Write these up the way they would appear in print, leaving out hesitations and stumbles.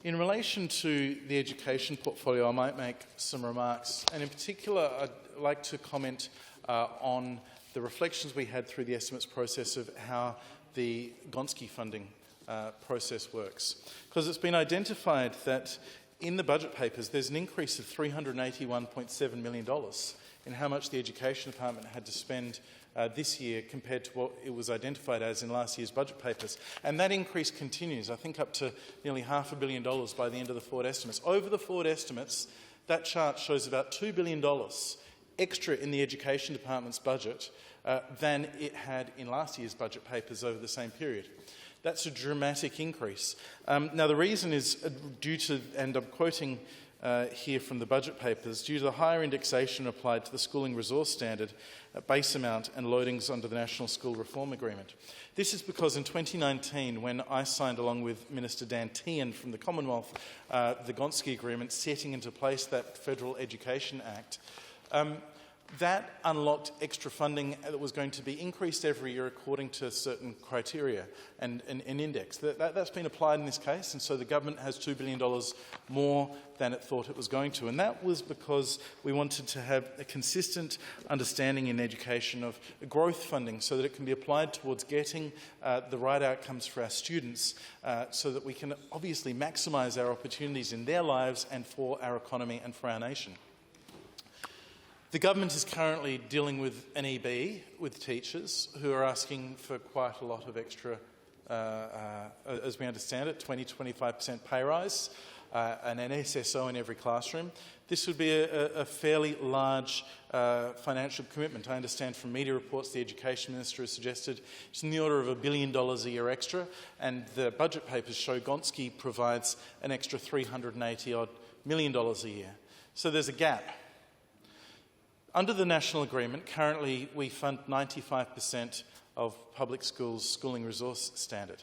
In relation to the education portfolio, I might make some remarks, and in particular I'd like to comment on the reflections we had through the estimates process of how the Gonski funding process works. Because it's been identified that in the budget papers there's an increase of $381.7 million in how much the Education Department had to spend this year compared to what it was identified as in last year's budget papers. And that increase continues, I think up to nearly $500 million by the end of the forward estimates. Over the forward estimates, that chart shows about $2 billion extra in the Education Department's budget than it had in last year's budget papers over the same period. That's a dramatic increase. Now, the reason is due to, and I'm quoting here from the budget papers, due to the higher indexation applied to the schooling resource standard, base amount and loadings under the National School Reform Agreement. This is because in 2019, when I signed along with Minister Dan Tehan from the Commonwealth the Gonski Agreement setting into place that Federal Education Act, that unlocked extra funding that was going to be increased every year according to certain criteria and an index. That's been applied in this case, and so the government has $2 billion more than it thought it was going to. And that was because we wanted to have a consistent understanding in education of growth funding so that it can be applied towards getting the right outcomes for our students so that we can obviously maximise our opportunities in their lives and for our economy and for our nation. The government is currently dealing with an EB with teachers who are asking for quite a lot of extra, as we understand it, 20-25% pay rise, and an SSO in every classroom. This would be a fairly large financial commitment. I understand from media reports the Education Minister has suggested it's in the order of $1 billion a year extra, and the budget papers show Gonski provides an extra $380-odd million a year. So there's a gap. Under the national agreement, currently we fund 95% of public schools' schooling resource standard.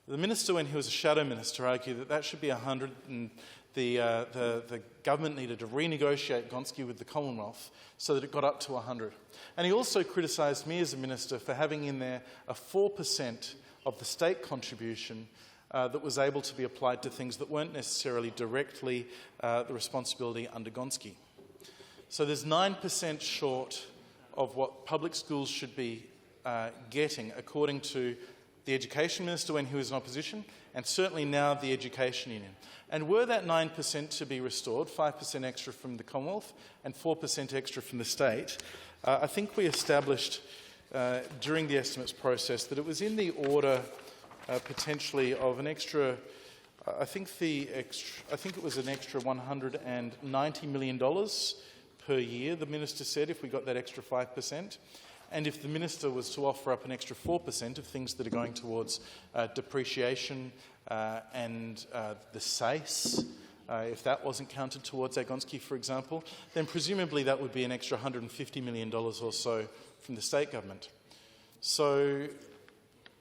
The minister, when he was a shadow minister, argued that that should be 100, and the government needed to renegotiate Gonski with the Commonwealth so that it got up to 100. And he also criticised me as a minister for having in there a 4% of the state contribution that was able to be applied to things that weren't necessarily directly the responsibility under Gonski. So there's 9% short of what public schools should be getting, according to the Education Minister when he was in opposition, and certainly now the Education Union. And were that 9% to be restored, 5% extra from the Commonwealth and 4% extra from the state, I think we established during the estimates process that it was in the order potentially of an extra, I think it was an extra $190 million per year, the minister said, if we got that extra 5%. And if the minister was to offer up an extra 4% of things that are going towards depreciation and the SACE, if that wasn't counted towards Gonski, for example, then presumably that would be an extra $150 million or so from the state government. So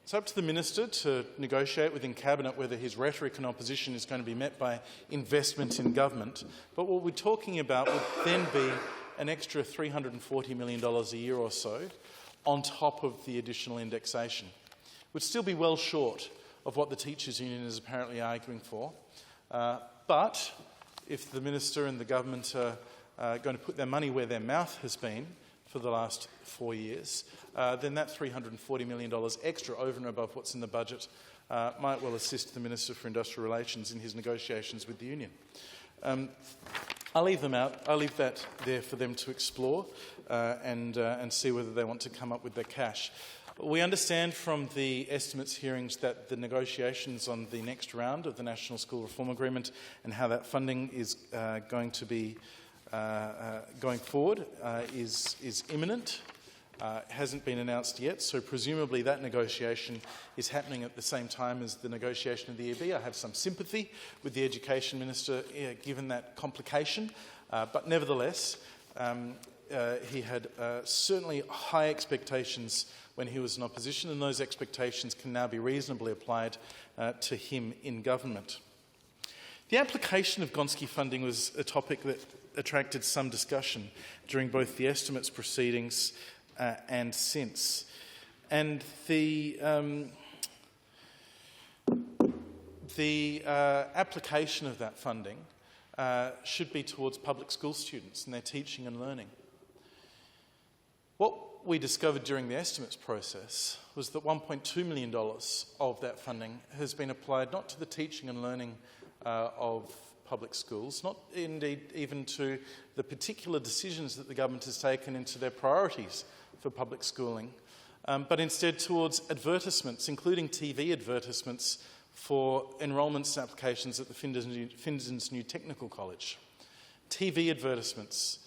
it's up to the minister to negotiate within Cabinet whether his rhetoric in opposition is going to be met by investment in government. But what we're talking about would then be an extra $340 million a year or so on top of the additional indexation. It would still be well short of what the Teachers' Union is apparently arguing for. But if the minister and the government are going to put their money where their mouth has been for the last 4 years, then that $340 million extra over and above what's in the budget might well assist the Minister for Industrial Relations in his negotiations with the union. I'll leave them out. I'll leave that there for them to explore and see whether they want to come up with their cash. We understand from the estimates hearings that the negotiations on the next round of the National School Reform Agreement and how that funding is going to be going forward is imminent. It hasn't been announced yet, so presumably that negotiation is happening at the same time as the negotiation of the EB. I have some sympathy with the Education Minister given that complication, but nevertheless he had certainly high expectations when he was in opposition, and those expectations can now be reasonably applied to him in government. The application of Gonski funding was a topic that attracted some discussion during both the estimates proceedings and since. And the the application of that funding should be towards public school students and their teaching and learning. What we discovered during the estimates process was that $1.2 million of that funding has been applied not to the teaching and learning of public schools, not indeed even to the particular decisions that the government has taken into their priorities for public schooling, but instead towards advertisements, including TV advertisements for enrolments and applications at the Findons New Technical College. TV advertisements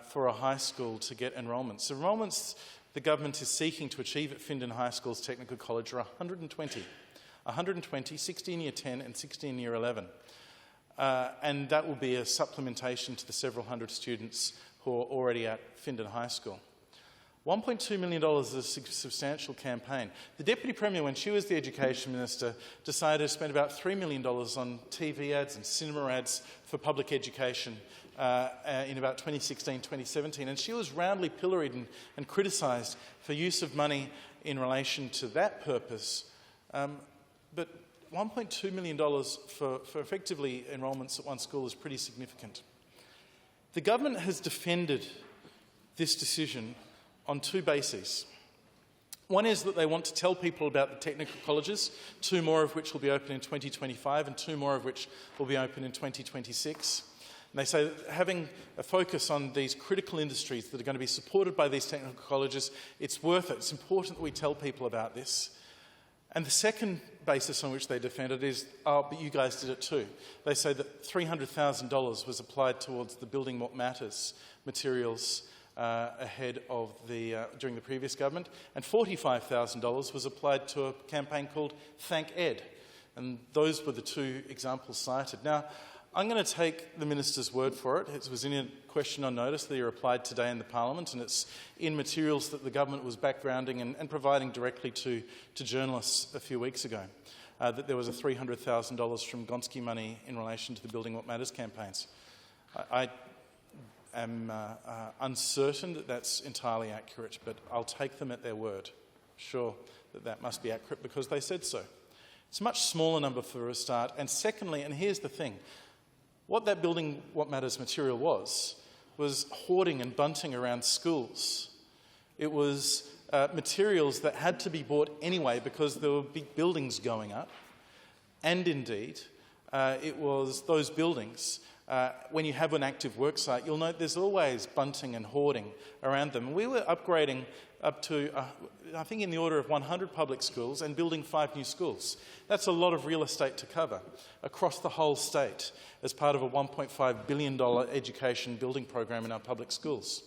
for a high school to get enrolments. Enrolments the government is seeking to achieve at Findon High School's Technical College are 120. 120, 16 Year 10 and 16 Year 11. And that will be a supplementation to the several hundred students who are already at Findon High School. $1.2 million is a substantial campaign. The Deputy Premier, when she was the Education Minister, decided to spend about $3 million on TV ads and cinema ads for public education in about 2016-2017, and she was roundly pilloried and criticised for use of money in relation to that purpose. But $1.2 million for effectively enrolments at one school is pretty significant. The government has defended this decision on two bases. One is that they want to tell people about the technical colleges, 2 more of which will be open in 2025 and 2 more of which will be open in 2026. And they say that having a focus on these critical industries that are going to be supported by these technical colleges, it's worth it. It's important that we tell people about this. And the second basis on which they defend it is, oh, but you guys did it too. They say that $300,000 was applied towards the Building What Matters materials ahead of during the previous government, and $45,000 was applied to a campaign called Thank Ed. And those were the 2 examples cited. Now, I'm going to take the Minister's word for it. It was in a question on notice that he replied today in the Parliament, and it's in materials that the government was backgrounding and providing directly to journalists a few weeks ago, that there was a $300,000 from Gonski money in relation to the Building What Matters campaigns. I am uncertain that that's entirely accurate, but I'll take them at their word. Sure that that must be accurate because they said so. It's a much smaller number for a start. And secondly, and here's the thing, what that Building What Matters material was hoarding and bunting around schools. It was materials that had to be bought anyway because there were big buildings going up. And indeed, it was those buildings. When you have an active work site, you'll note there's always bunting and hoarding around them. We were upgrading up to, I think, in the order of 100 public schools and building 5 new schools. That's a lot of real estate to cover across the whole state as part of a $1.5 billion education building program in our public schools.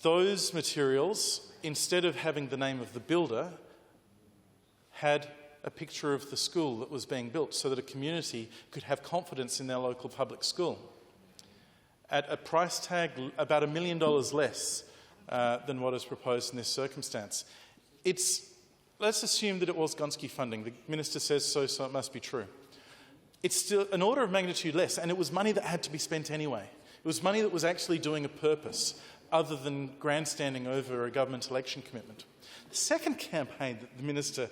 Those materials, instead of having the name of the builder, had a picture of the school that was being built so that a community could have confidence in their local public school. At a price tag about $1 million less than what is proposed in this circumstance. Let's assume that it was Gonski funding. The Minister says so, so it must be true. It's still an order of magnitude less, and it was money that had to be spent anyway. It was money that was actually doing a purpose other than grandstanding over a government election commitment. The second campaign that the Minister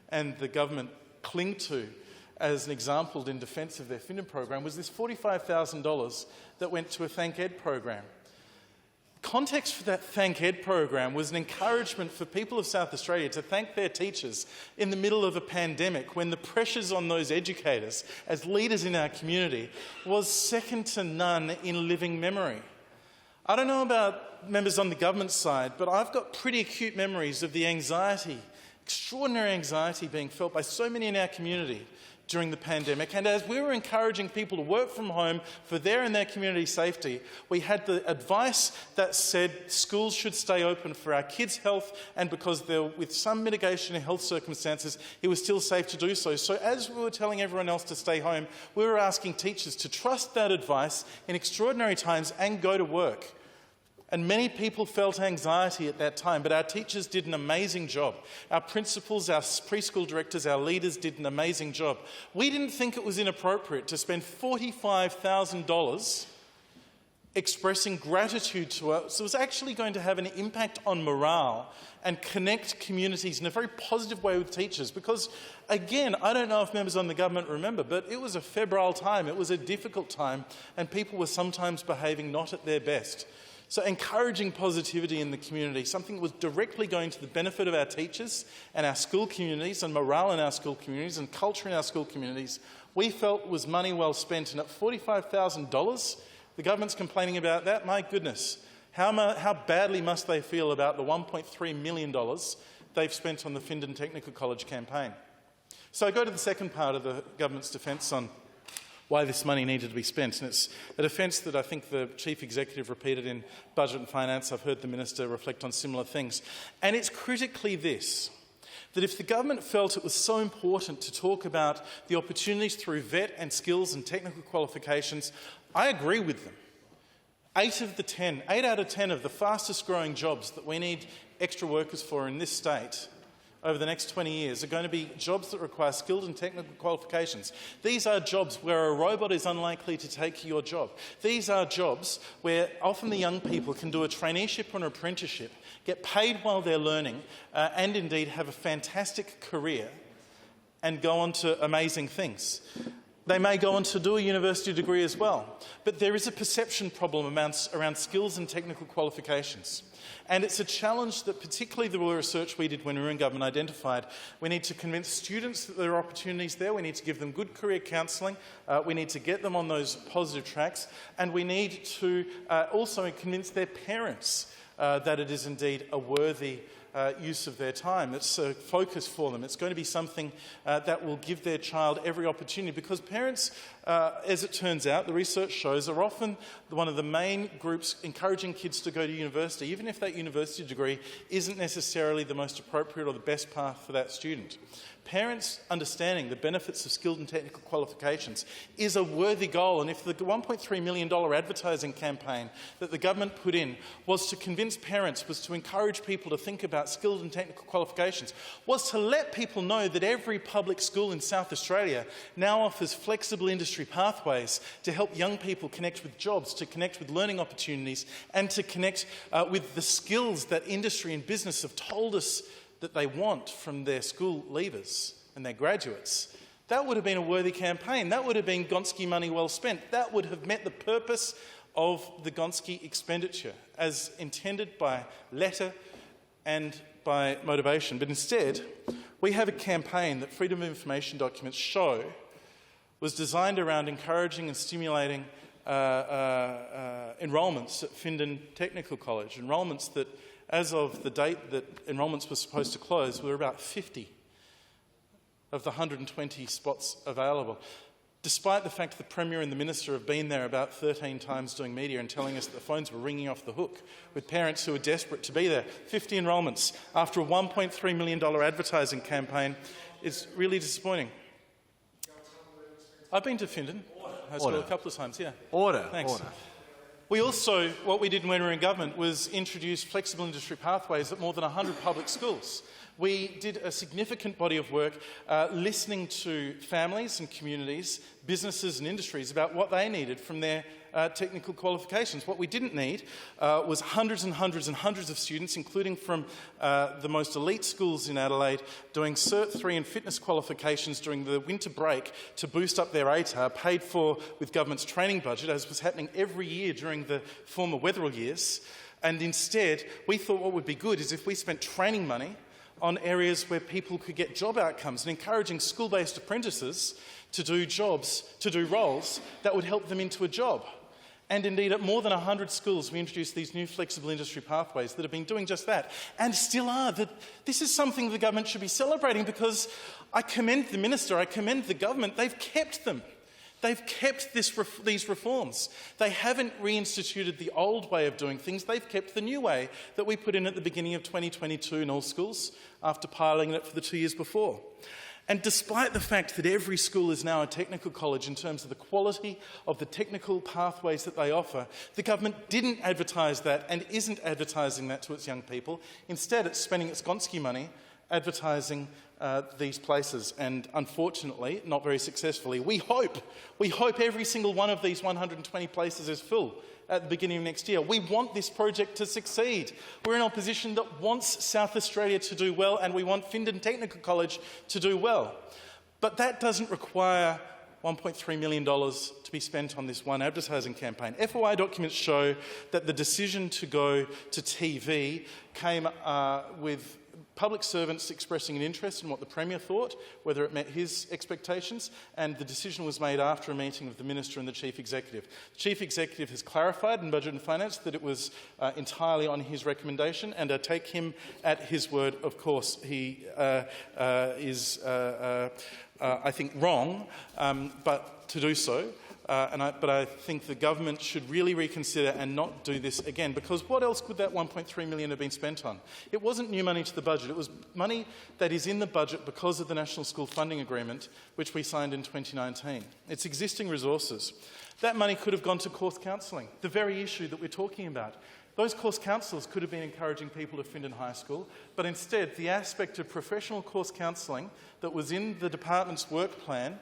and the government cling to as an example in defence of their Findon program was this $45,000 that went to a Thank Ed program. Context for that Thank Ed program was an encouragement for people of South Australia to thank their teachers in the middle of a pandemic when the pressures on those educators as leaders in our community was second to none in living memory. I don't know about members on the government side, but I've got pretty acute memories of the anxiety, extraordinary anxiety being felt by so many in our community during the pandemic. And as we were encouraging people to work from home for their and their community safety, we had the advice that said schools should stay open for our kids' health, and because with some mitigation in health circumstances, it was still safe to do so. So as we were telling everyone else to stay home, we were asking teachers to trust that advice in extraordinary times and go to work. And many people felt anxiety at that time, but our teachers did an amazing job. Our principals, our preschool directors, our leaders did an amazing job. We didn't think it was inappropriate to spend $45,000 expressing gratitude to us was actually going to have an impact on morale and connect communities in a very positive way with teachers. Because, again, I don't know if members on the government remember, but it was a febrile time, it was a difficult time, and people were sometimes behaving not at their best. So encouraging positivity in the community, something that was directly going to the benefit of our teachers and our school communities and morale in our school communities and culture in our school communities, we felt was money well spent. And at $45,000, the government's complaining about that. My goodness, how badly must they feel about the $1.3 million they've spent on the Findon Technical College campaign? So I go to the second part of the government's defence on why this money needed to be spent. And it's a defence that I think the Chief Executive repeated in Budget and Finance. I've heard the Minister reflect on similar things. And it's critically this, that if the government felt it was so important to talk about the opportunities through VET and skills and technical qualifications, I agree with them. 8 out of 10 of the fastest growing jobs that we need extra workers for in this state over the next 20 years are going to be jobs that require skilled and technical qualifications. These are jobs where a robot is unlikely to take your job. These are jobs where often the young people can do a traineeship or an apprenticeship, get paid while they're learning, and indeed have a fantastic career and go on to amazing things. They may go on to do a university degree as well. But there is a perception problem around skills and technical qualifications. And it's a challenge that particularly the research we did when we were in government identified. We need to convince students that there are opportunities there. We need to give them good career counselling. We need to get them on those positive tracks. And we need to also convince their parents that it is indeed a worthy use of their time. It's a focus for them. It's going to be something that will give their child every opportunity, because parents, as it turns out, the research shows, are often one of the main groups encouraging kids to go to university, even if that university degree isn't necessarily the most appropriate or the best path for that student. Parents understanding the benefits of skilled and technical qualifications is a worthy goal, and if the $1.3 million advertising campaign that the government put in was to convince parents, was to encourage people to think about skilled and technical qualifications, was to let people know that every public school in South Australia now offers flexible industry pathways to help young people connect with jobs, to connect with learning opportunities, and to connect with the skills that industry and business have told us that they want from their school leavers and their graduates. That would have been a worthy campaign. That would have been Gonski money well spent. That would have met the purpose of the Gonski expenditure as intended by letter and by motivation. But instead, we have a campaign that Freedom of Information documents show was designed around encouraging and stimulating enrolments at Findon Technical College, enrolments that, as of the date that enrolments were supposed to close, were about 50 of the 120 spots available, despite the fact the Premier and the Minister have been there about 13 times doing media and telling us that the phones were ringing off the hook with parents who were desperate to be there. 50 enrolments after a $1.3 million advertising campaign is really disappointing. I've been to Findon High School a couple of times, yeah. Thanks. Order. We also, what we did when we were in government was introduce flexible industry pathways at more than 100 public schools. We did a significant body of work listening to families and communities, businesses and industries about what they needed from their technical qualifications. What we didn't need was hundreds and hundreds and hundreds of students, including from the most elite schools in Adelaide, doing Cert 3 and fitness qualifications during the winter break to boost up their ATAR, paid for with government's training budget, as was happening every year during the former Weatherill years. And instead, we thought what would be good is if we spent training money on areas where people could get job outcomes and encouraging school-based apprentices to do jobs, to do roles that would help them into a job. And indeed, at more than 100 schools, we introduced these new flexible industry pathways that have been doing just that, and still are. This is something the government should be celebrating, because I commend the Minister, I commend the government. They've kept them. They've kept these reforms. They haven't reinstituted the old way of doing things. They've kept the new way that we put in at the beginning of 2022 in all schools after piloting it for the 2 years before. And despite the fact that every school is now a technical college in terms of the quality of the technical pathways that they offer, the government didn't advertise that and isn't advertising that to its young people. Instead, it's spending its Gonski money advertising these places, and unfortunately, not very successfully. We hope every single one of these 120 places is full at the beginning of next year. We want this project to succeed. We're in opposition that wants South Australia to do well, and we want Findon Technical College to do well. But that doesn't require $1.3 million to be spent on this one advertising campaign. FOI documents show that the decision to go to TV came with public servants expressing an interest in what the Premier thought, whether it met his expectations, and the decision was made after a meeting of the Minister and the Chief Executive. The Chief Executive has clarified in Budget and Finance that it was entirely on his recommendation, and I take him at his word. Of course, he is, I think, wrong, but to do so. But I think the government should really reconsider and not do this again, because what else could that $1.3 million have been spent on? It wasn't new money to the budget. It was money that is in the budget because of the National School Funding Agreement, which we signed in 2019. It's existing resources. That money could have gone to course counselling, the very issue that we're talking about. Those course counsellors could have been encouraging people to Findon High School, but instead the aspect of professional course counselling that was in the department's work plan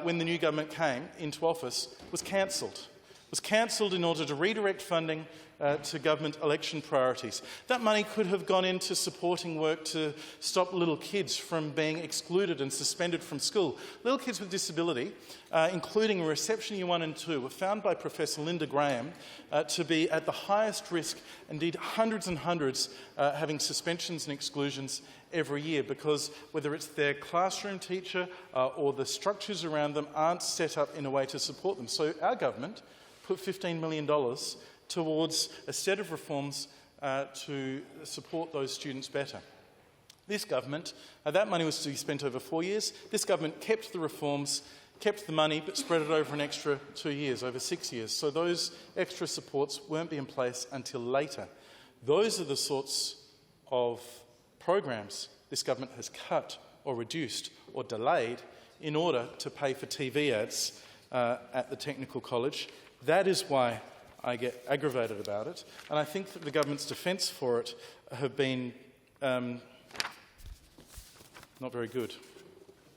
when the new government came into office was cancelled. It was cancelled in order to redirect funding to government election priorities. That money could have gone into supporting work to stop little kids from being excluded and suspended from school. Little kids with disability, including reception year 1 and 2, were found by Professor Linda Graham to be at the highest risk, indeed hundreds and hundreds having suspensions and exclusions every year, because whether it's their classroom teacher or the structures around them aren't set up in a way to support them. So our government put $15 million towards a set of reforms to support those students better. This government, that money was to be spent over 4 years. This government kept the reforms, kept the money, but spread it over an extra 2 years, over 6 years. So those extra supports won't be in place until later. Those are the sorts of programs this government has cut or reduced or delayed in order to pay for TV ads at the Technical College. That is why I get aggravated about it, and I think that the government's defence for it have been not very good.